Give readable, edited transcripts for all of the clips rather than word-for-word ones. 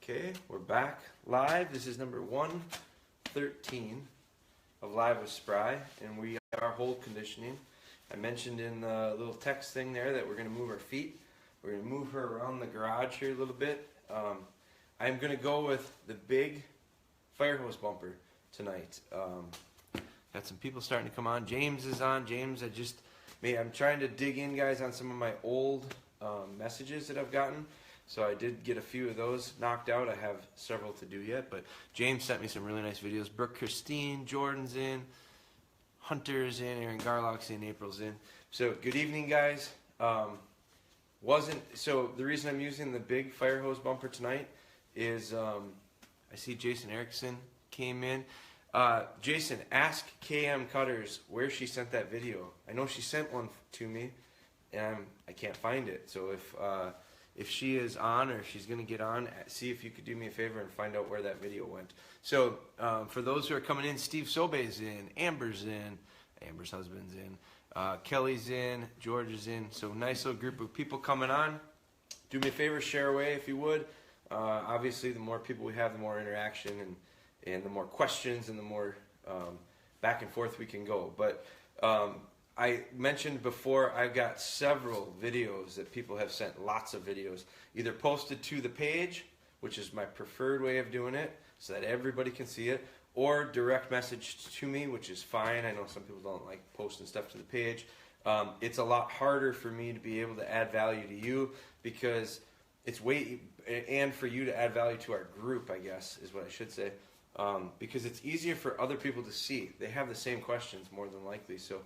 Okay, we're back live. This is number 113 of Live with Spry, and we are hold conditioning. I mentioned in the little text thing there that we're going to move our feet. We're going to move her around the garage here a little bit. I'm going to go with the big fire hose bumper tonight. Got some people starting to come on. James is on. James, I'm trying to dig in, guys, on some of my old messages that I've gotten. So I did get a few of those knocked out. I have several to do yet, but James sent me some really nice videos. Brooke Christine, Jordan's in, Hunter's in, Aaron Garlock's in, April's in. So good evening, guys. So the reason I'm using the big fire hose bumper tonight is I see Jason Erickson came in. Jason, ask KM Cutters where she sent that video. I know she sent one to me, and I can't find it. So if she is on, or if she's going to get on, see if you could do me a favor and find out where that video went. So for those who are coming in, Steve Sobe's in, Amber's in, Amber's husband's in, Kelly's in, George is in. So nice little group of people coming on. Do me a favor, share away if you would. Obviously, the more people we have, the more interaction and the more questions and the more back and forth we can go. But I mentioned before, I've got several videos that people have sent, lots of videos, either posted to the page, which is my preferred way of doing it, so that everybody can see it, or direct message to me, which is fine. I know some people don't like posting stuff to the page. It's a lot harder for me to be able to add value to you, because it's and for you to add value to our group, I guess, is what I should say. Because it's easier for other people to see. They have the same questions more than likely. So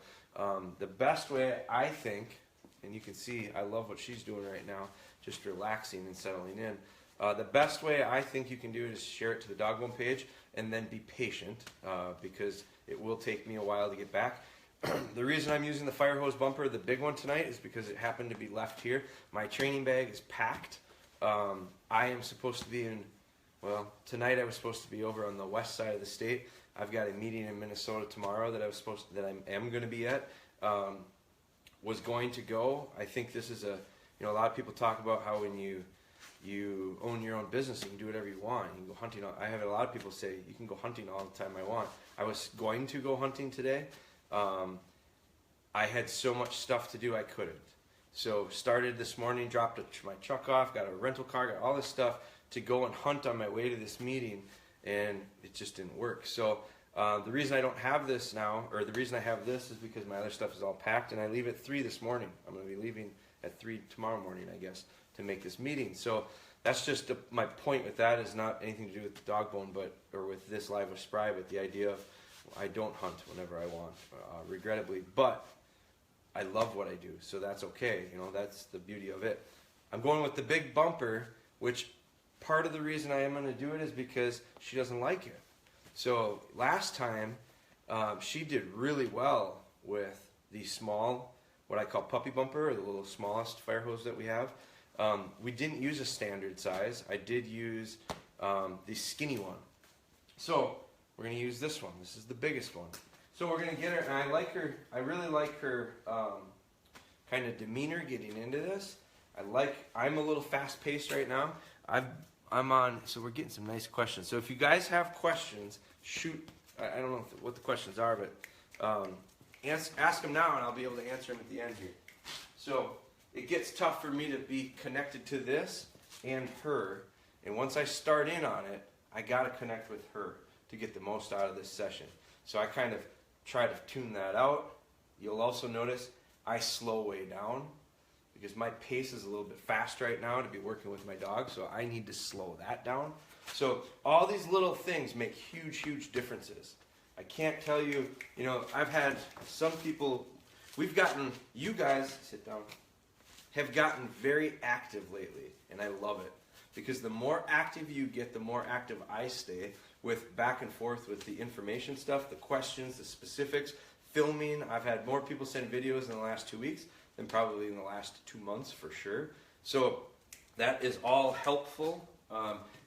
the best way, I think, and you can see I love what she's doing right now, just relaxing and settling in. The best way I think you can do it is share it to the dog bone page and then be patient, because it will take me a while to get back. The reason I'm using the fire hose bumper, the big one tonight, is because it happened to be left here. My training bag is packed. I am supposed to be in, well, tonight I was supposed to be over on the west side of the state. I've got a meeting in Minnesota tomorrow that I am going to be at. Was going to go. I think this is a lot of people talk about how when you own your own business, you can do whatever you want. You can go hunting. I have a lot of people say you can go hunting all the time I want. I was going to go hunting today. I had so much stuff to do I couldn't. So started this morning, dropped my truck off, got a rental car, got all this stuff to go and hunt on my way to this meeting, and it just didn't work. So the reason I don't have this now, or the reason I have this, is because my other stuff is all packed, and I leave at 3 this morning. I'm going to be leaving at 3 tomorrow morning, I guess, to make this meeting. So that's just my point with that. Is not anything to do with the dog bone, or with this Live with Spry, but the idea of I don't hunt whenever I want, regrettably, but I love what I do, so that's okay. That's the beauty of it. I'm going with the big bumper, which part of the reason I am going to do it is because she doesn't like it. So last time, she did really well with the small, what I call puppy bumper, or the little smallest fire hose that we have. We didn't use a standard size. I did use the skinny one. So we're going to use this one. This is the biggest one. So we're going to get her, and I really like her kind of demeanor getting into this. I'm a little fast-paced right now. I'm on, so we're getting some nice questions. So if you guys have questions, shoot. I don't know what the questions are, but ask them now, and I'll be able to answer them at the end here. So it gets tough for me to be connected to this and her, and once I start in on it, I got to connect with her to get the most out of this session. So I kind of try to tune that out. You'll also notice I slow way down, because my pace is a little bit fast right now to be working with my dog, so I need to slow that down. So all these little things make huge, huge differences. I can't tell you, I've had some people, you guys, sit down, have gotten very active lately, and I love it. Because the more active you get, the more active I stay with back and forth with the information stuff, the questions, the specifics, filming. I've had more people send videos in the last 2 weeks than probably in the last 2 months for sure. So that is all helpful.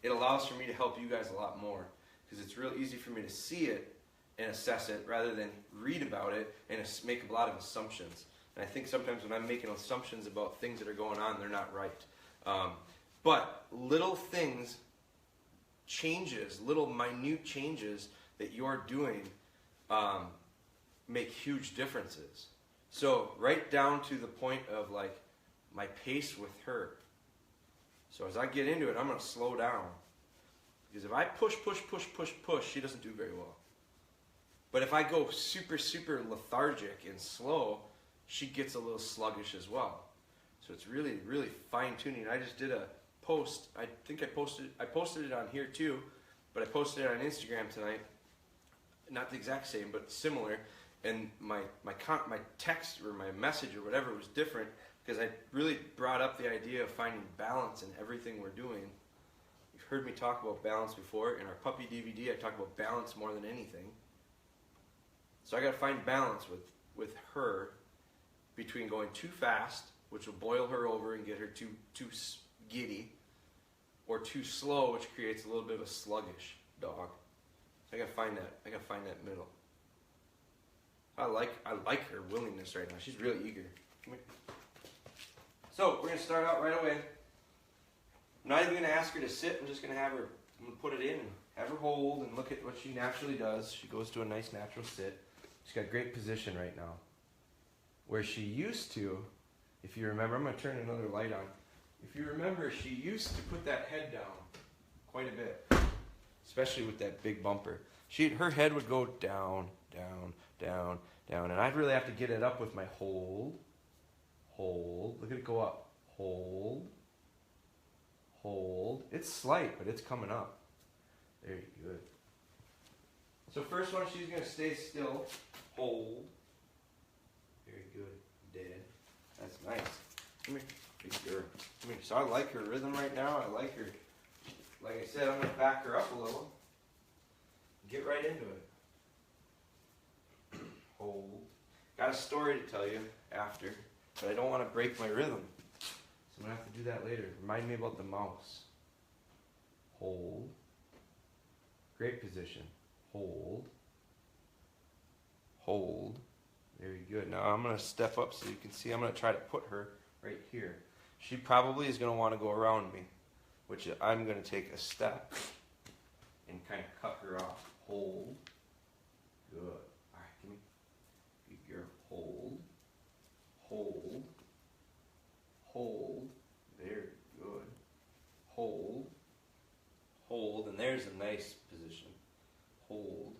It allows for me to help you guys a lot more, because it's real easy for me to see it and assess it rather than read about it and make a lot of assumptions. And I think sometimes when I'm making assumptions about things that are going on, they're not right. But little things changes, little minute changes that you're doing make huge differences. So right down to the point of like my pace with her. So as I get into it, I'm going to slow down. Because if I push, she doesn't do very well. But if I go super, super lethargic and slow, she gets a little sluggish as well. So it's really, really fine-tuning. I just did a post. I think I posted it on here too, but I posted it on Instagram tonight. Not the exact same, but similar. And my text or my message or whatever was different because I really brought up the idea of finding balance in everything we're doing. You've heard me talk about balance before. In our puppy DVD, I talk about balance more than anything. So I got to find balance with her between going too fast, which will boil her over and get her too giddy, or too slow, which creates a little bit of a sluggish dog. So I got to find that middle. I like her willingness right now. She's really eager. Come here. So we're gonna start out right away. I'm not even gonna ask her to sit. I'm just gonna have her. I'm gonna put it in and have her hold and look at what she naturally does. She goes to a nice natural sit. She's got great position right now. Where she used to, if you remember, I'm gonna turn another light on. If you remember, she used to put that head down quite a bit, especially with that big bumper. Her head would go down, down, down, down, and I'd really have to get it up with my hold, hold. Look at it go up, hold, hold. It's slight, but it's coming up. Very good. So first one, she's going to stay still, hold. Very good, dead. That's nice. Come here, big girl. Come here. So I like her rhythm right now. I like her. Like I said, I'm going to back her up a little. Get right into it. Hold. Got a story to tell you after, but I don't want to break my rhythm. So I'm going to have to do that later. Remind me about the mouse. Hold. Great position. Hold. Hold. Very good. Now I'm going to step up so you can see. I'm going to try to put her right here. She probably is going to want to go around me, which I'm going to take a step and kind of cut her off. Hold. Good. All right, give me. Good girl. Hold. Hold. Hold. Very good. Hold. Hold. And there's a nice position. Hold.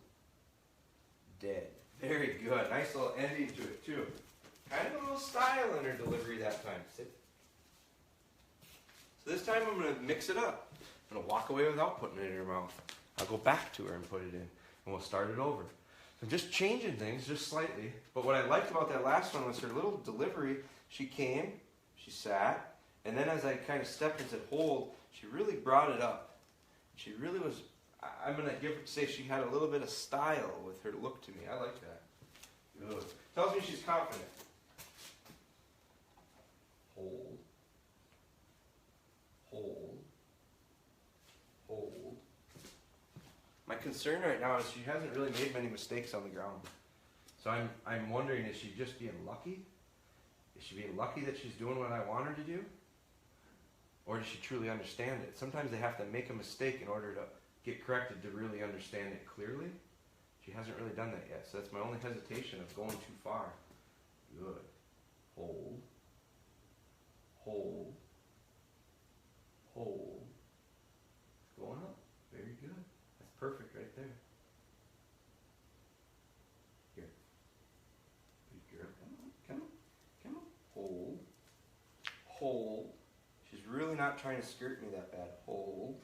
Dead. Very good. Nice little ending to it, too. Kind of a little style in her delivery that time. Sit. So this time I'm going to mix it up. I'm going to walk away without putting it in her mouth. I'll go back to her and put it in, and we'll start it over. So just changing things just slightly. But what I liked about that last one was her little delivery. She came, she sat, and then as I kind of stepped and said hold, she really brought it up. She really was, I'm going to say she had a little bit of style with her look to me. I like that. Good. Tells me she's confident. Hold. Hold. Hold. My concern right now is she hasn't really made many mistakes on the ground. So I'm wondering, is she just being lucky? Is she being lucky that she's doing what I want her to do? Or does she truly understand it? Sometimes they have to make a mistake in order to get corrected to really understand it clearly. She hasn't really done that yet. So that's my only hesitation of going too far. Good. Hold. Hold. Hold. Going up. Very good. That's perfect right there. Here. Good girl. Come on. Come on. Come on. Hold. Hold. She's really not trying to skirt me that bad. Hold.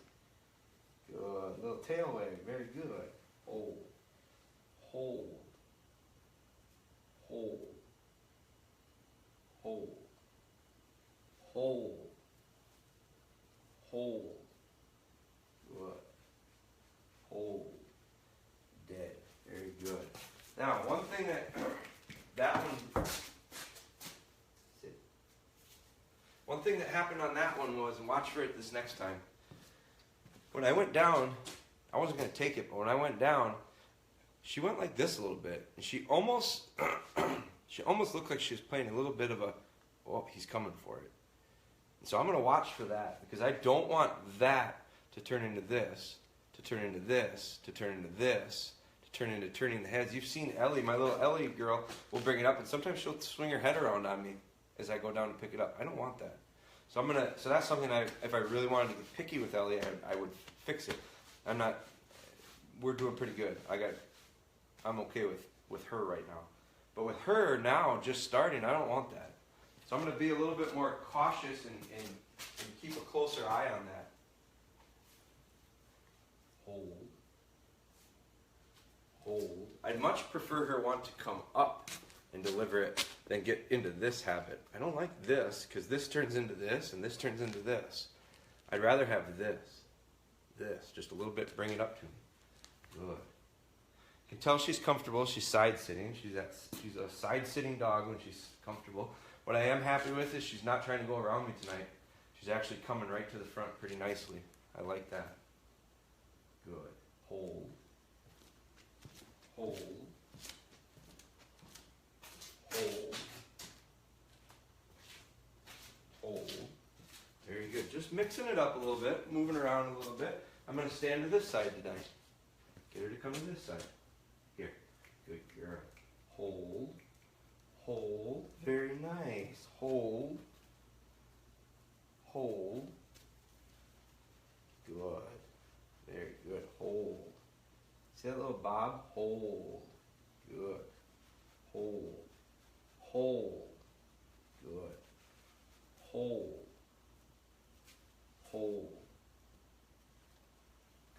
Good. Little tail wag. Very good. Hold. Hold. Hold. Hold. Hold. Hold. Good. Hold. Dead. Very good. Now, one thing one thing that happened on that one was, and watch for it this next time. When I went down, I wasn't going to take it, but when I went down, she went like this a little bit, and she almost looked like she was playing a little bit of a, oh, he's coming for it. And so I'm going to watch for that, because I don't want that to turn into this. to turn into this, to turn into this, to turn into turning the heads. You've seen Ellie, my little Ellie girl, will bring it up, and sometimes she'll swing her head around on me as I go down to pick it up. I don't want that. So so that's something if I really wanted to get picky with Ellie, I would fix it. We're doing pretty good. I'm okay with her right now. But with her now, just starting, I don't want that. So I'm going to be a little bit more cautious and keep a closer eye on that. Hold. I'd much prefer her want to come up and deliver it than get into this habit. I don't like this because this turns into this and this turns into this. I'd rather have this, just a little bit, bring it up to me. Good. You can tell she's comfortable. She's side-sitting. She's a side-sitting dog when she's comfortable. What I am happy with is she's not trying to go around me tonight. She's actually coming right to the front pretty nicely. I like that. Good. Hold. Very good. Just mixing it up a little bit, moving around a little bit. I'm going to stand to this side tonight. Get her to come to this side. Here. Good girl. Hold. Very nice. Hold. Good. Very good. Hold. See that little bob? Hold. Good. Hold. Good. Hold.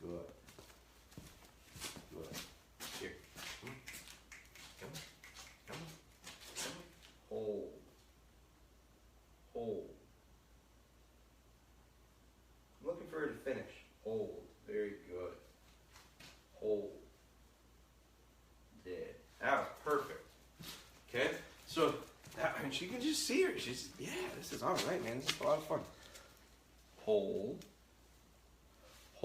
Good. Here. Come on. Hold. I'm looking for her to finish. Hold. Very good. Hold. Dead. That was perfect. Okay? So, and she can just see her. This is all right, man. This is a lot of fun. Hold.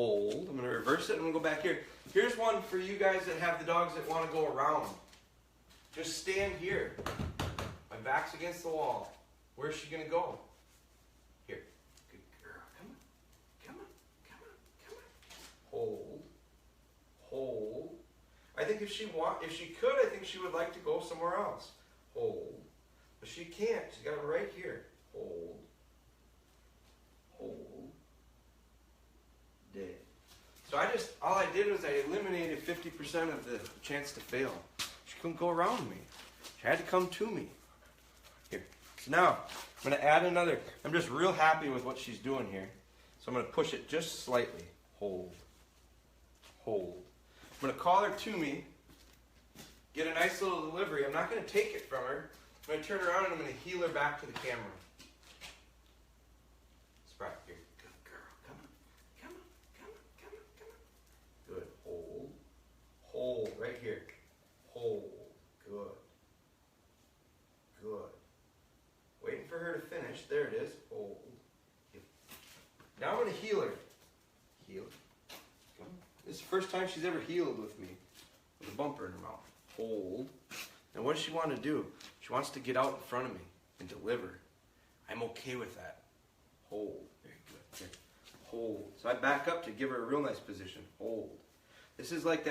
I'm going to reverse it and we'll go back here. Here's one for you guys that have the dogs that want to go around. Just stand here. My back's against the wall. Where's she going to go? Here. Good girl. Come on. Hold. I think if she could, I think she would like to go somewhere else. Hold. But she can't. She's got it right here. Hold. Dead. So all I did was I eliminated 50% of the chance to fail. She couldn't go around me. She had to come to me. Here. So now, I'm going to add another. I'm just real happy with what she's doing here. So I'm going to push it just slightly. Hold. I'm going to call her to me. Get a nice little delivery. I'm not going to take it from her. I'm going to turn around and I'm going to heel her back to the camera. Spry, here. Good girl. Come on. Good. Hold. Right here. Hold. Good. Waiting for her to finish. There it is. Hold. Now I'm going to heel her. Heel. Come on. This is the first time she's ever heeled with me. With a bumper in her mouth. Hold. Now what does she want to do? She wants to get out in front of me and deliver. I'm okay with that. Hold. Very good. Here. Hold. So I back up to give her a real nice position. Hold. This is like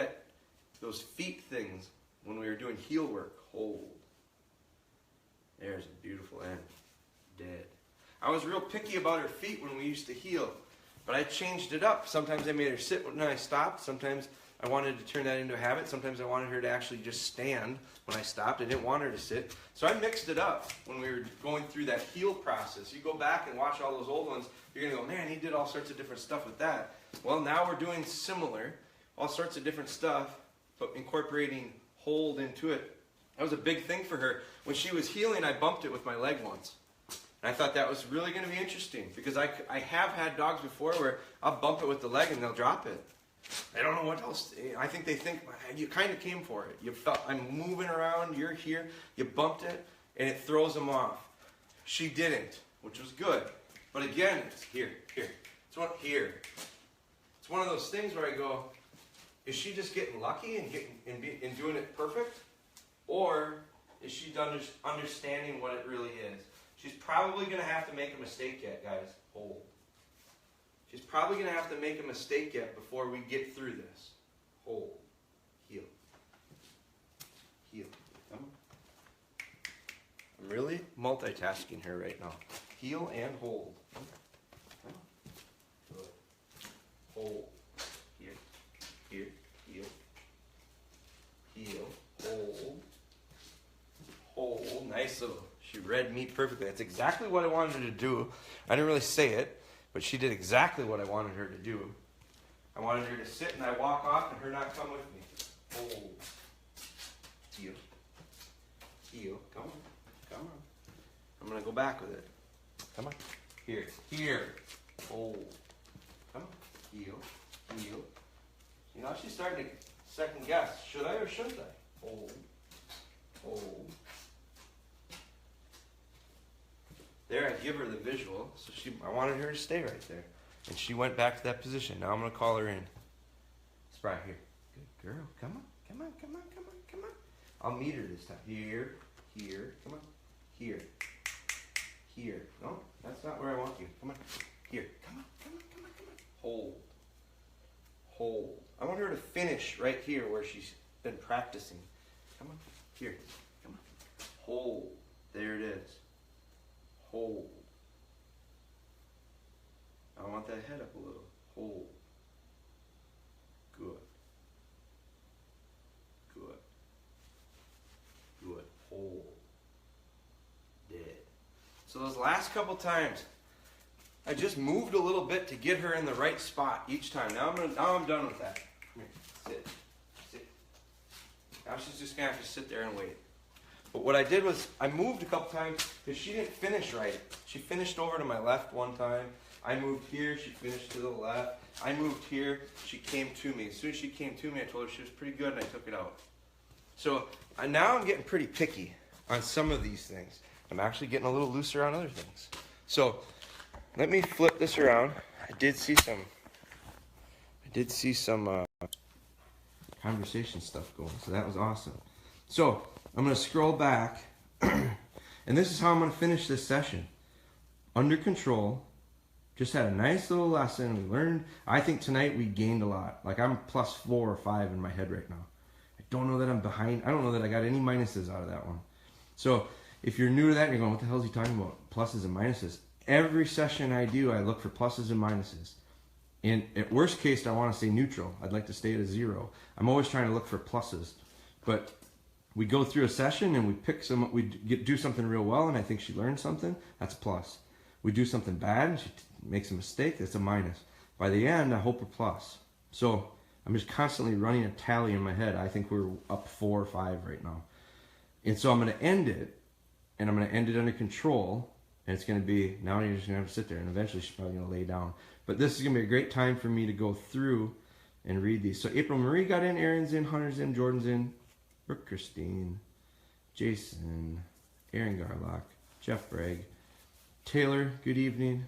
those feet things when we were doing heel work. Hold. There's a beautiful end. Dead. I was real picky about her feet when we used to heel, but I changed it up. Sometimes I made her sit when I stopped. Sometimes I wanted to turn that into a habit. Sometimes I wanted her to actually just stand when I stopped. I didn't want her to sit. So I mixed it up when we were going through that heel process. You go back and watch all those old ones, you're going to go, man, he did all sorts of different stuff with that. Well, now we're doing similar, all sorts of different stuff, but incorporating hold into it. That was a big thing for her. When she was heeling, I bumped it with my leg once. And I thought that was really going to be interesting because I have had dogs before where I'll bump it with the leg and they'll drop it. I don't know what else. I think they think you kind of came for it. You felt I'm moving around. You're here. You bumped it, and it throws them off. She didn't, which was good. But again, it's here. It's one here. It's one of those things where I go, is she just getting lucky and doing it perfect, or is she understanding what it really is? She's probably going to have to make a mistake yet, guys. Hold. She's probably going to have to make a mistake yet before we get through this. Hold. Heel. Heel. Come on. I'm really multitasking her right now. Heel and hold. Come on. Good. Hold. Here. Here. Heel. Heel. Hold. Hold. Nice little. She read me perfectly. That's exactly what I wanted her to do. I didn't really say it, but she did exactly what I wanted her to do. I wanted her to sit and I walk off and her not come with me. Hold. Heel. Heel. Come on. Come on. I'm going to go back with it. Come on. Here. Here. Hold. Come on. Heel. Heel. You know, she's starting to second guess. Should I or shouldn't I? Hold. Hold. There, I give her the visual, so I wanted her to stay right there. And she went back to that position. Now I'm going to call her in. Spry, here. Good girl. Come on. Come on, come on, come on, come on. I'll meet her this time. Here, here. Come on. Here. Here. No, that's not where I want you. Come on. Here. Come on, come on, come on, come on. Hold. Hold. I want her to finish right here where she's been practicing. Come on. Here. Come on. Hold. There it is. Hold. I want that head up a little. Hold. Good. Good. Good. Hold. Dead. So those last couple times, I just moved a little bit to get her in the right spot each time. Now I'm done with that. Come here. Sit. Sit. Now she's just gonna have to sit there and wait. But what I did was I moved a couple times because she didn't finish right. She finished over to my left one time. I moved here, she finished to the left. I moved here, she came to me. As soon as she came to me, I told her she was pretty good and I took it out. So now I'm getting pretty picky on some of these things. I'm actually getting a little looser on other things. So let me flip this around. I did see some conversation stuff going, so that was awesome. So I'm going to scroll back, and this is how I'm going to finish this session. Under control, just had a nice little lesson. We learned, I think tonight we gained a lot. Like I'm plus 4 or 5 in my head right now. I don't know that I'm behind. I don't know that I got any minuses out of that one. So if you're new to that and you're going, what the hell is he talking about? Pluses and minuses. Every session I do, I look for pluses and minuses. And at worst case, I want to stay neutral. I'd like to stay at a 0. I'm always trying to look for pluses. But we go through a session and we pick some, do something real well, and I think she learned something. That's a plus. We do something bad and she makes a mistake. That's a minus. By the end, I hope a plus. So I'm just constantly running a tally in my head. I think we're up 4 or 5 right now. And so I'm going to end it, and I'm going to end it under control. And it's going to be, now you're just going to have to sit there, and eventually she's probably going to lay down. But this is going to be a great time for me to go through and read these. So April Marie got in, Aaron's in, Hunter's in, Jordan's in, Brooke Christine, Jason, Aaron Garlock, Jeff Bragg, Taylor, good evening,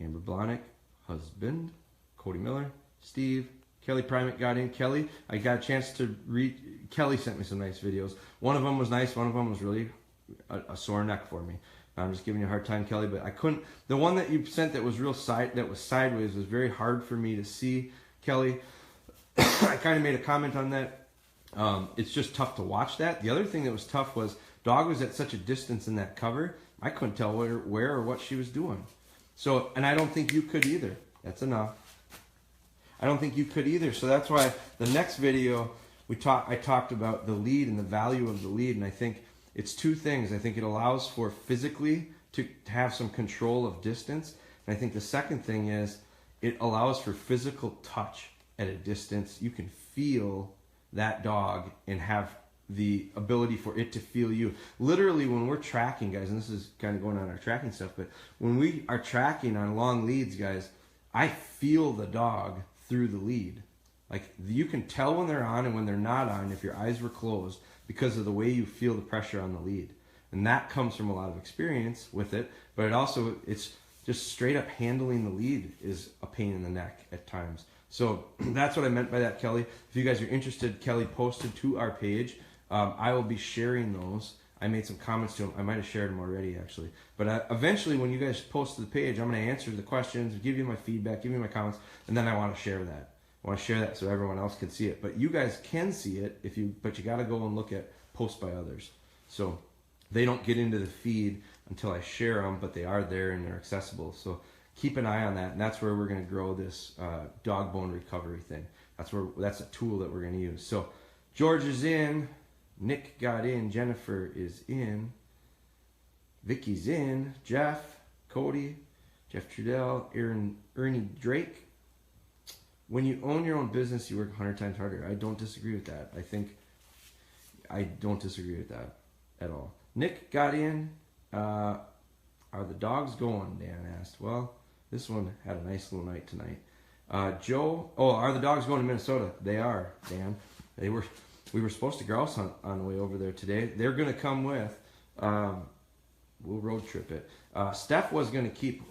Amber Blahnik, husband, Cody Miller, Steve, Kelly Primate got in. Kelly, I got a chance to read, Kelly sent me some nice videos. One of them was nice, one of them was really a sore neck for me. I'm just giving you a hard time, Kelly, but I couldn't, the one that you sent that was sideways was very hard for me to see, Kelly. I kind of made a comment on that. It's just tough to watch that. The other thing that was tough was dog was at such a distance in that cover, I couldn't tell where or what she was doing. So, and I don't think you could either. That's enough. I don't think you could either. So that's why the next video I talked about the lead and the value of the lead, and I think it's 2 things. I think it allows for physically to have some control of distance, and I think the second thing is it allows for physical touch at a distance. You can feel that dog and have the ability for it to feel you. Literally, when we're tracking, guys, and this is kind of going on our tracking stuff, but when we are tracking on long leads, guys, I feel the dog through the lead. Like, you can tell when they're on and when they're not on if your eyes were closed because of the way you feel the pressure on the lead. And that comes from a lot of experience with it, but it's just straight up handling the lead is a pain in the neck at times. So that's what I meant by that, Kelly. If you guys are interested, Kelly posted to our page. I will be sharing those. I made some comments to them. I might have shared them already, actually. But eventually, when you guys post to the page, I'm going to answer the questions, give you my feedback, give you my comments, and then I want to share that. I want to share that so everyone else can see it. But you guys can see it but you got to go and look at posts by others. So they don't get into the feed until I share them, but they are there and they're accessible. So keep an eye on that, and that's where we're going to grow this dog bone recovery thing. That's a tool that we're going to use. So George is in, Nick got in, Jennifer is in, Vicky's in, Jeff, Cody, Jeff Trudell, Ernie Drake. When you own your own business, you work 100 times harder. I don't disagree with that. I don't disagree with that at all. Nick got in. Are the dogs going? Dan asked. Well, this one had a nice little night tonight. Joe, are the dogs going to Minnesota? They are, Dan. We were supposed to grouse hunt on the way over there today. They're going to come with. We'll road trip it. Steph was going to keep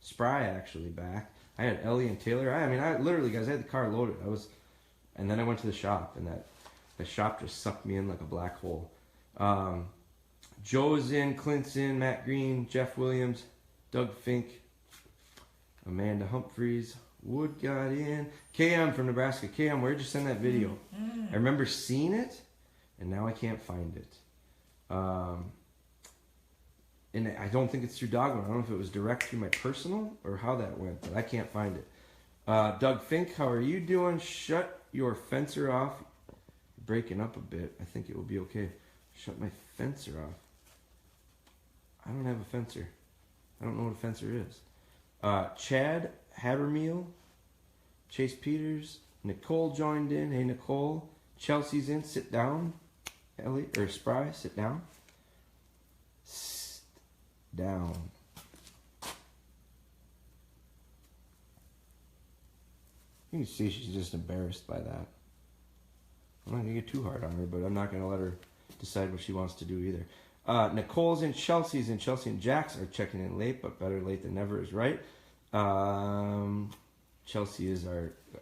Spry actually back. I had Ellie and Taylor. I literally, guys, I had the car loaded. And then I went to the shop, and the shop just sucked me in like a black hole. Joe's in, Clint's in, Matt Green, Jeff Williams, Doug Fink, Amanda Humphreys, Wood got in. KM from Nebraska. KM, where'd you send that video? I remember seeing it, and now I can't find it. And I don't think it's through Dogman. I don't know if it was direct through my personal or how that went, but I can't find it. Doug Fink, how are you doing? Shut your fencer off. Breaking up a bit. I think it will be okay. Shut my fencer off. I don't have a fencer. I don't know what a fencer is. Chad Habermeal, Chase Peters, Nicole joined in. Hey Nicole. Chelsea's in. Sit down. Ellie or Spry, sit down. Sit down. You can see she's just embarrassed by that. I'm not going to get too hard on her, but I'm not going to let her decide what she wants to do either. Nicole's in, Chelsea's in. Chelsea and Jax are checking in late, but better late than never is right. Chelsea is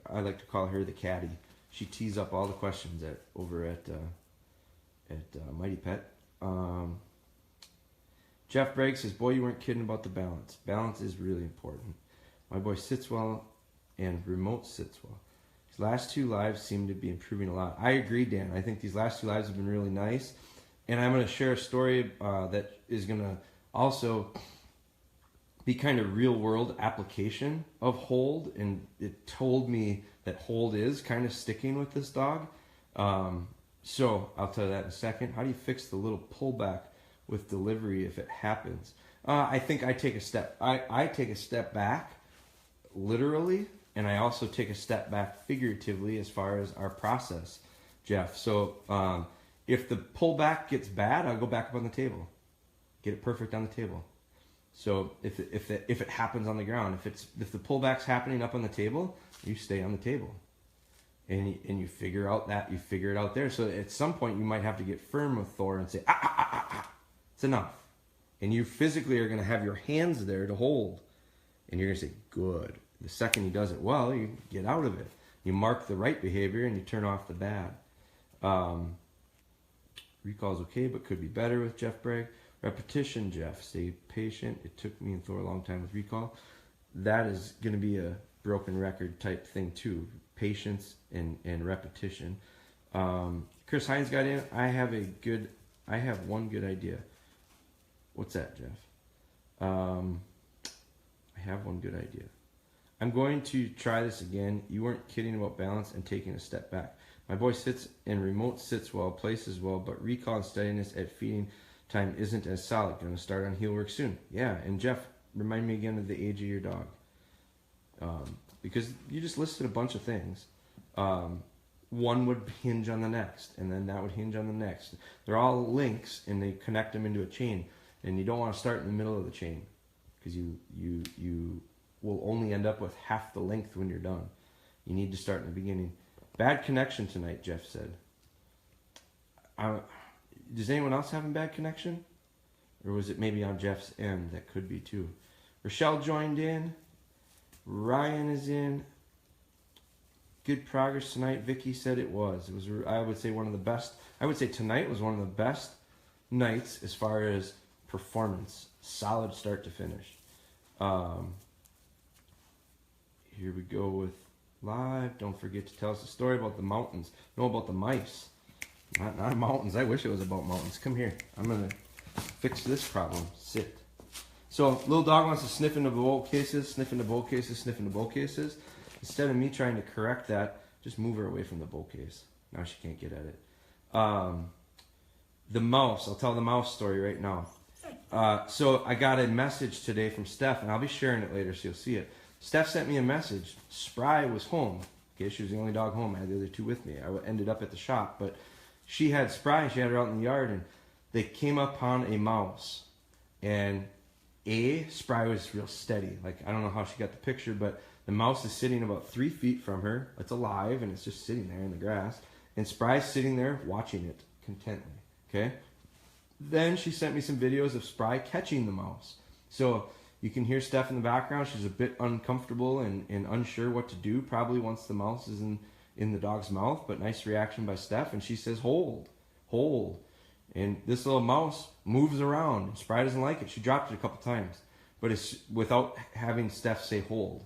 I like to call her the caddy. She tees up all the questions over at Mighty Pet. Jeff Bragg says, boy, you weren't kidding about the balance. Balance is really important. My boy sits well and remote sits well. His last two lives seem to be improving a lot. I agree, Dan. I think these last two lives have been really nice. And I'm going to share a story that is going to also be kind of real world application of hold. And it told me that hold is kind of sticking with this dog. So I'll tell you that in a second. How do you fix the little pullback with delivery if it happens? I think I take a step. I take a step back literally, and I also take a step back figuratively as far as our process, Jeff. So if the pullback gets bad, I'll go back up on the table, get it perfect on the table. So if it happens on the ground, if the pullback's happening up on the table, you stay on the table, and you figure it out there. So at some point you might have to get firm with Thor and say it's enough, and you physically are going to have your hands there to hold, and you're going to say good. The second he does it well, you get out of it. You mark the right behavior and you turn off the bad. Recall's okay, but could be better with Jeff Bragg. Repetition, Jeff. Stay patient. It took me and Thor a long time with recall. That is going to be a broken record type thing too. Patience and repetition. Chris Hines got in. I have one good idea. What's that, Jeff? I have one good idea. I'm going to try this again. You weren't kidding about balance and taking a step back. My boy sits and remote sits well, places well, but recall and steadiness at feeding time isn't as solid. Going to start on heel work soon. Yeah, and Jeff, remind me again of the age of your dog. Because you just listed a bunch of things. One would hinge on the next, and then that would hinge on the next. They're all links, and they connect them into a chain. And you don't want to start in the middle of the chain, because you will only end up with half the length when you're done. You need to start in the beginning. Bad connection tonight, Jeff said. Does anyone else have a bad connection? Or was it maybe on Jeff's end? That could be too. Rochelle joined in. Ryan is in. good progress tonight. Vicky said it was. It was, I would say, one of the best. I would say tonight was one of the best nights as far as performance. Solid start to finish. Here we go with live. Don't forget to tell us a story about the mountains. No, about the mice. Not mountains. I wish it was about mountains. Come here. I'm going to fix this problem. Sit. So, little dog wants to sniff into bowl cases, sniff into bowl cases, sniff into bowl cases. Instead of me trying to correct that, just move her away from the bowl case. Now she can't get at it. The mouse. I'll tell the mouse story right now. So I got a message today from Steph, and I'll be sharing it later so you'll see it. Steph sent me a message. Spry was home. Okay, she was the only dog home. I had the other two with me. I ended up at the shop, but she had Spry. She had her out in the yard, and they came upon a mouse. And Spry was real steady. Like, I don't know how she got the picture, but the mouse is sitting about 3 feet from her. It's alive, and it's just sitting there in the grass. And Spry's sitting there watching it contently. Okay? Then she sent me some videos of Spry catching the mouse. So you can hear Steph in the background. She's a bit uncomfortable and unsure what to do, probably once the mouse is in the dog's mouth. But nice reaction by Steph. And she says, hold, hold. And this little mouse moves around. Spry doesn't like it. She dropped it a couple times. But it's without having Steph say hold.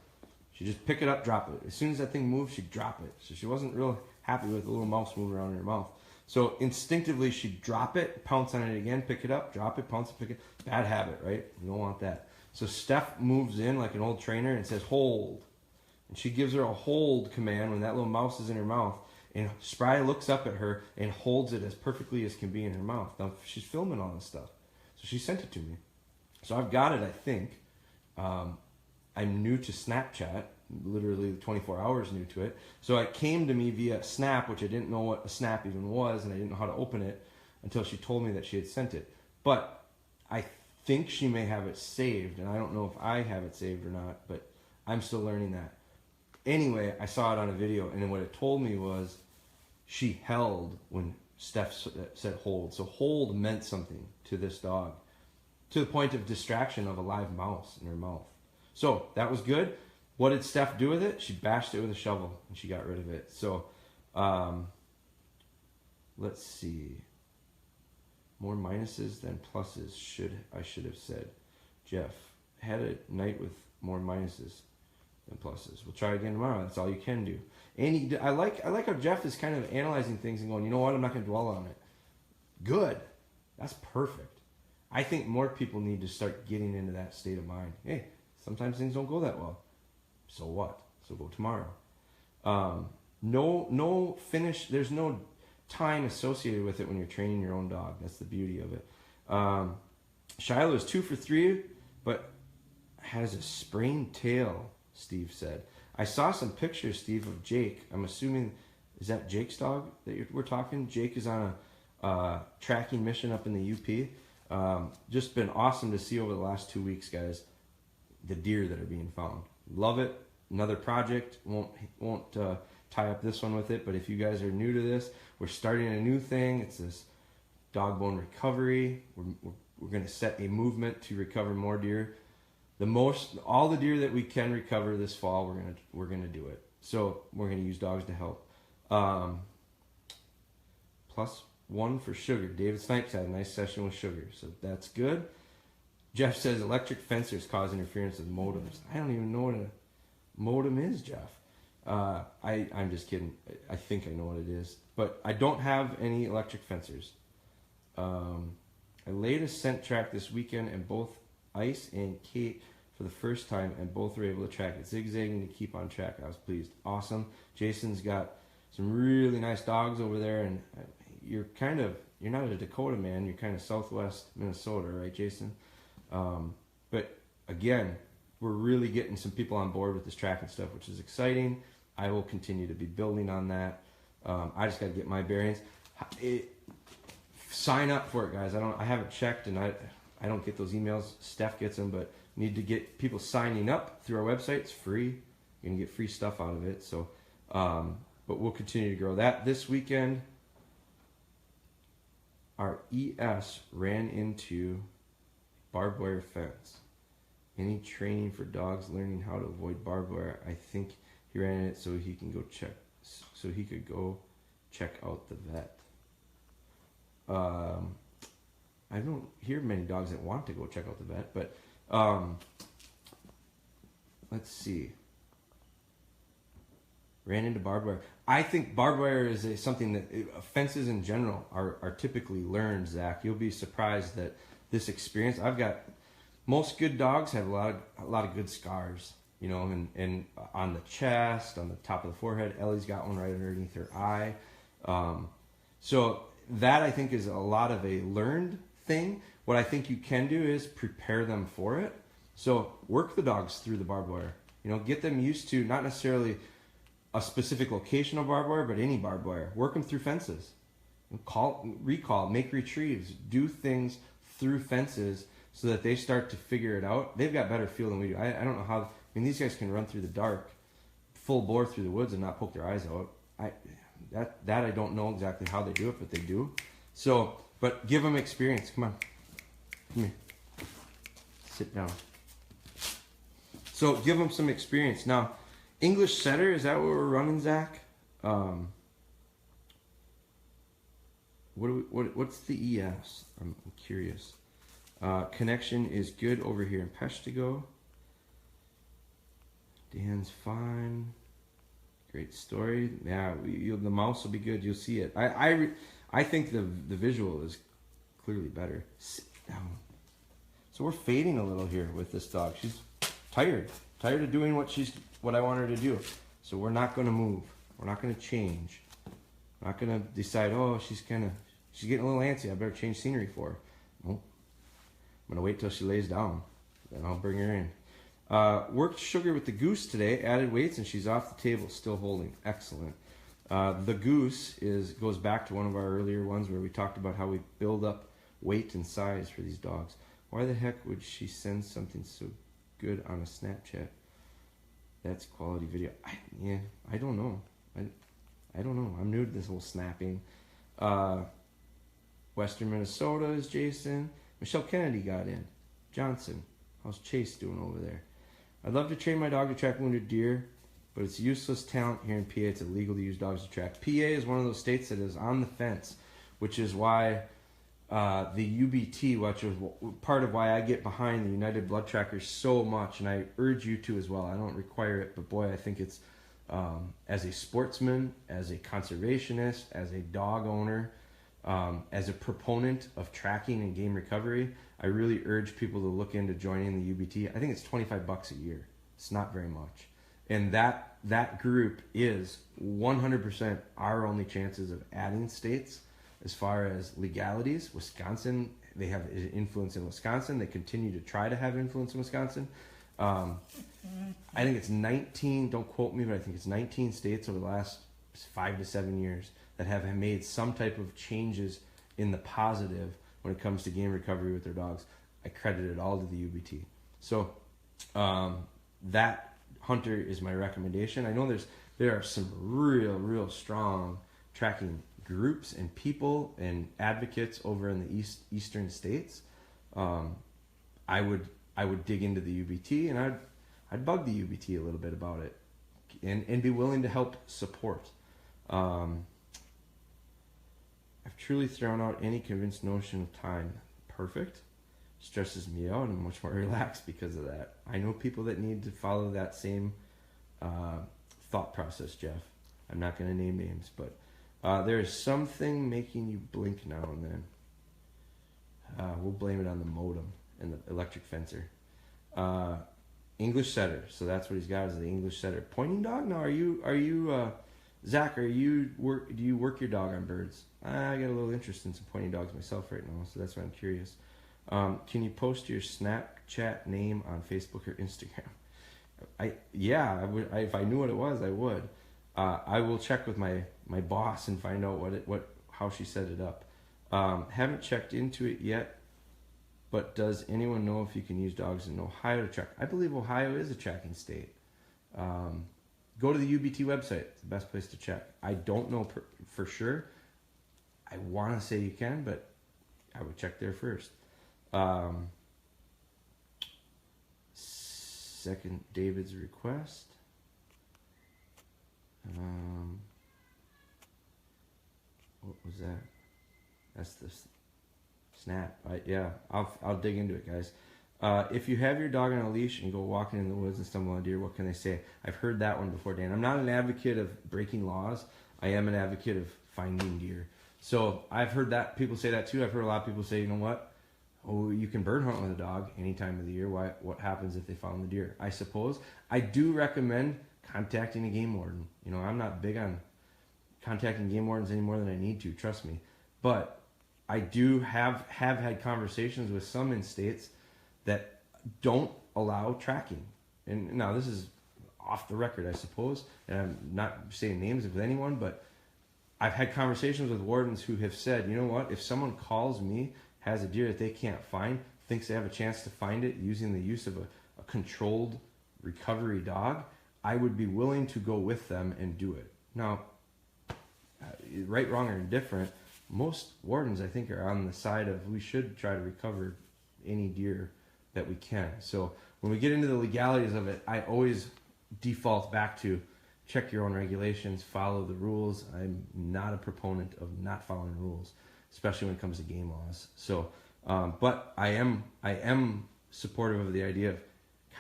She just pick it up, drop it. As soon as that thing moves, she'd drop it. So she wasn't real happy with the little mouse moving around in her mouth. So instinctively, she'd drop it, pounce on it again, pick it up, drop it, pounce it, pick it. Bad habit, right? You don't want that. So Steph moves in like an old trainer and says, hold. And she gives her a hold command when that little mouse is in her mouth. And Spry looks up at her and holds it as perfectly as can be in her mouth. Now, she's filming all this stuff. So she sent it to me. So I've got it, I think. I'm new to Snapchat, literally 24 hours new to it. So it came to me via Snap, which I didn't know what a Snap even was, and I didn't know how to open it until she told me that she had sent it. But I think she may have it saved, and I don't know if I have it saved or not, but I'm still learning that. Anyway, I saw it on a video, and then what it told me was she held when Steph said hold. So hold meant something to this dog, to the point of distraction of a live mouse in her mouth. So that was good. What did Steph do with it? She bashed it with a shovel, and she got rid of it. So let's see. More minuses than pluses, I should have said. Jeff had a night with more minuses than pluses. We'll try again tomorrow. That's all you can do. And I like how Jeff is kind of analyzing things and going, you know what? I'm not going to dwell on it. Good. That's perfect. I think more people need to start getting into that state of mind. Hey, sometimes things don't go that well. So what? So go tomorrow. No finish. There's no time associated with it when you're training your own dog. That's the beauty of it. Shiloh is 2 for 3, but has a sprained tail, Steve said. I saw some pictures, Steve, of Jake. I'm assuming, is that Jake's dog that we're talking? Jake is on a tracking mission up in the UP. Just been awesome to see over the last 2 weeks, guys, the deer that are being found. Love it. Another project. Won't tie up this one with it, but if you guys are new to this, we're starting a new thing. It's this dog bone recovery. We're going to set a movement to recover more deer. All the deer that we can recover this fall, we're gonna do it. So we're gonna use dogs to help. +1 for Sugar. David Snipes had a nice session with Sugar, so that's good. Jeff says electric fencers cause interference with modems. I don't even know what a modem is, Jeff. I'm just kidding. I think I know what it is, but I don't have any electric fencers. I laid a scent track this weekend, and both Ice and Kate for the first time, and both were able to track it, zigzagging to keep on track. I was pleased. Awesome. Jason's got some really nice dogs over there, and you're not a Dakota man. You're kind of Southwest Minnesota, right, Jason? But again, we're really getting some people on board with this tracking stuff, which is exciting. I will continue to be building on that. I just got to get my bearings. Sign up for it, guys. I haven't checked, and I don't get those emails. Steph gets them, but need to get people signing up through our website. It's free. You're going to get free stuff out of it. So, but we'll continue to grow that. This weekend, our ES ran into barbed wire fence. Any training for dogs learning how to avoid barbed wire? I think he ran it so he can go check so he could go check out the vet. I don't hear many dogs that want to go check out the vet, but let's see. Ran into barbed wire. I think barbed wire is something that fences in general are typically learned, Zach. You'll be surprised that this experience. I've got most good dogs have a lot of good scars, you know, and on the chest, on the top of the forehead. Ellie's got one right underneath her eye. So that I think is a lot of a learned thing. What I think you can do is prepare them for it. So work the dogs through the barbed wire. You know, get them used to not necessarily a specific location of barbed wire, but any barbed wire. Work them through fences. Recall, make retrieves, do things through fences so that they start to figure it out. They've got better feel than we do. I don't know how. I mean, these guys can run through the dark, full bore through the woods and not poke their eyes out. That I don't know exactly how they do it, but they do. So, but give them experience. Come on, come here. Sit down. So give them some experience. Now, English setter, is that what we're running, Zach? What's the ES? I'm curious. Connection is good over here in Peshtigo. Dan's fine. Great story. Yeah, the mouse will be good. You'll see it. I think the visual is clearly better. Sit down. So we're fading a little here with this dog. She's tired of doing what I want her to do. So we're not going to move. We're not going to change. We're not going to decide, oh, she's getting a little antsy. I better change scenery for her. Nope. I'm going to wait till she lays down. Then I'll bring her in. Worked sugar with the goose today. Added weights and she's off the table, still holding. Excellent. The goose goes back to one of our earlier ones where we talked about how we build up weight and size for these dogs. Why the heck would she send something so good on a Snapchat? That's quality video. I don't know. I don't know. I'm new to this whole snapping. Western Minnesota is Jason. Michelle Kennedy got in. Johnson. How's Chase doing over there? I'd love to train my dog to track wounded deer, but it's useless talent here in PA. It's illegal to use dogs to track. PA is one of those states that is on the fence, which is why the UBT, which is part of why I get behind the United Blood Trackers so much, and I urge you to as well. I don't require it, but boy, I think it's as a sportsman, as a conservationist, as a dog owner, as a proponent of tracking and game recovery, I really urge people to look into joining the UBT. I think it's $25 a year. It's not very much. And that group is 100% our only chances of adding states as far as legalities. Wisconsin, they have influence in Wisconsin. They continue to try to have influence in Wisconsin. I think it's 19, don't quote me, but I think it's 19 states over the last 5 to 7 years that have made some type of changes in the positive when it comes to game recovery with their dogs. I credit it all to the UBT. So that Hunter is my recommendation. I know there are some real strong tracking groups and people and advocates over in the eastern states. I would dig into the UBT and I'd bug the UBT a little bit about it and be willing to help support. I've truly thrown out any convinced notion of time. Perfect. Stresses me out. I'm much more relaxed because of that. I know people that need to follow that same thought process, Jeff. I'm not going to name names, but there is something making you blink now and then. We'll blame it on the modem and the electric fencer. English setter. So that's what he's got is the English setter. Pointing dog? No, are you Zach, do you work your dog on birds? I got a little interest in some pointing dogs myself right now, so that's why I'm curious. Can you post your Snapchat name on Facebook or Instagram? I would. If I knew what it was, I would. I will check with my boss and find out how she set it up. Haven't checked into it yet, but does anyone know if you can use dogs in Ohio to track? I believe Ohio is a tracking state. Go to the UBT website. It's the best place to check. I don't know for sure. I want to say you can, but I would check there first. Second David's request. that? That's the snap. Yeah, I'll dig into it, guys. If you have your dog on a leash and go walking in the woods and stumble on a deer, what can they say? I've heard that one before, Dan. I'm not an advocate of breaking laws. I am an advocate of finding deer. So I've heard that people say that too. I've heard a lot of people say, you know what? Oh, you can bird hunt with a dog any time of the year. What happens if they found the deer? I suppose I do recommend contacting a game warden. You know, I'm not big on contacting game wardens any more than I need to. Trust me, but I do have had conversations with some in states that don't allow tracking. And now this is off the record, I suppose, and I'm not saying names of anyone, but I've had conversations with wardens who have said, you know what, if someone calls me, has a deer that they can't find, thinks they have a chance to find it using the use of a controlled recovery dog, I would be willing to go with them and do it. Now, right, wrong, or indifferent, most wardens, I think, are on the side of we should try to recover any deer that we can. So when we get into the legalities of it, I always default back to check your own regulations, follow the rules. I'm not a proponent of not following rules, especially when it comes to game laws. So, but I am supportive of the idea of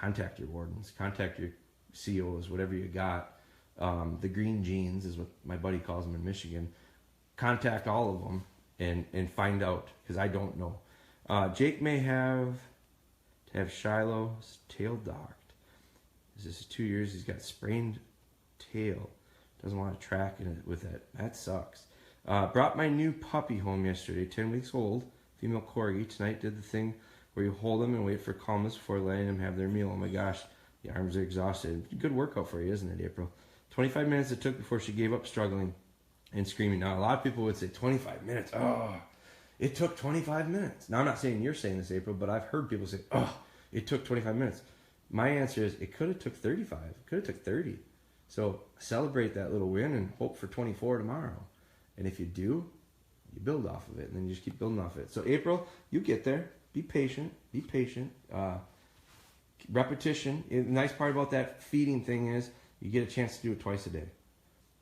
contact your wardens, contact your COs, whatever you got. The green jeans is what my buddy calls them in Michigan. Contact all of them and find out, because I don't know. Jake may have to have Shiloh's tail docked. This is 2 years. He's got sprained tail. Doesn't want to track it with it. That sucks. Brought my new puppy home yesterday, 10 weeks old, female corgi. Tonight did the thing where you hold them and wait for calmness before letting them have their meal. Oh my gosh, the arms are exhausted. Good workout for you, isn't it, April? 25 minutes it took before she gave up struggling and screaming. Now, a lot of people would say 25 minutes. Oh, it took 25 minutes. Now, I'm not saying you're saying this, April, but I've heard people say, oh, it took 25 minutes. My answer is it could have took 35. It could have took 30. So celebrate that little win and hope for 24 tomorrow. And if you do, you build off of it, and then you just keep building off of it. So April, you get there. Be patient. Be patient. Repetition. The nice part about that feeding thing is you get a chance to do it twice a day.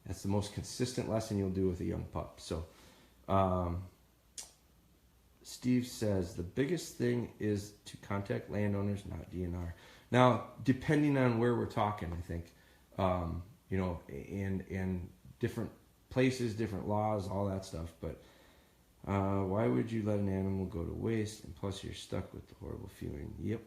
That's the most consistent lesson you'll do with a young pup. So Steve says the biggest thing is to contact landowners, not DNR. Now, depending on where we're talking, I think, you know, and different places, different laws, all that stuff. But why would you let an animal go to waste? And plus, you're stuck with the horrible feeling. Yep.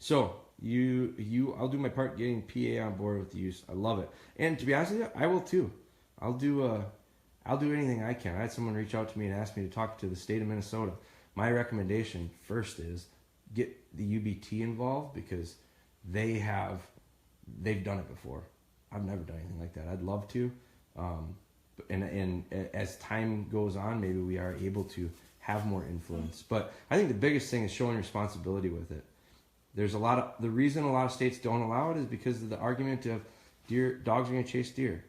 So I'll do my part getting PA on board with the use. I love it, and to be honest with you, I will too. I'll do anything I can. I had someone reach out to me and ask me to talk to the state of Minnesota. My recommendation first is get the UBT involved, because they've done it before. I've never done anything like that. I'd love to. And as time goes on, maybe we are able to have more influence. But I think the biggest thing is showing responsibility with it. There's the reason a lot of states don't allow it is because of the argument of dogs are going to chase deer.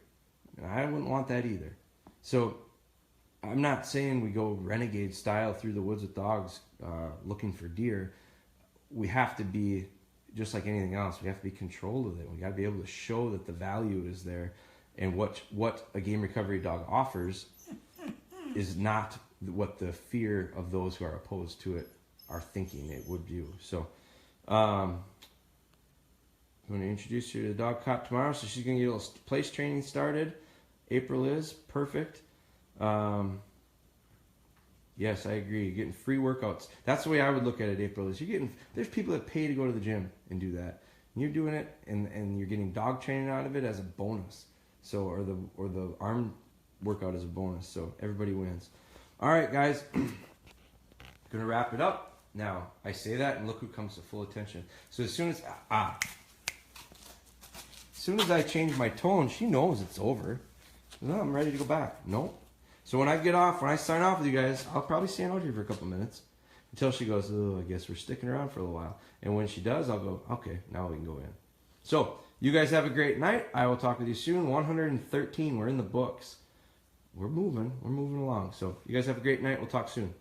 And I wouldn't want that either. So I'm not saying we go renegade style through the woods with dogs looking for deer. We have to be, just like anything else, we have to be controlled with it. We got to be able to show that the value is there, and what a game recovery dog offers is not what the fear of those who are opposed to it are thinking it would do. So I'm going to introduce you to the dog cop tomorrow, so she's going to get a little place training started. April is perfect. Yes, I agree. You're getting free workouts. That's the way I would look at it, April, is there's people that pay to go to the gym and do that. And you're doing it, and you're getting dog training out of it as a bonus. So, or the arm workout as a bonus. So everybody wins. All right, guys. Gonna wrap it up. Now, I say that, and look who comes to full attention. So as soon as I change my tone, she knows it's over. No, I'm ready to go back. Nope. So when I sign off with you guys, I'll probably stand out here for a couple minutes until she goes, oh, I guess we're sticking around for a little while. And when she does, I'll go, okay, now we can go in. So you guys have a great night. I will talk with you soon. 113, we're in the books. We're moving along. So you guys have a great night. We'll talk soon.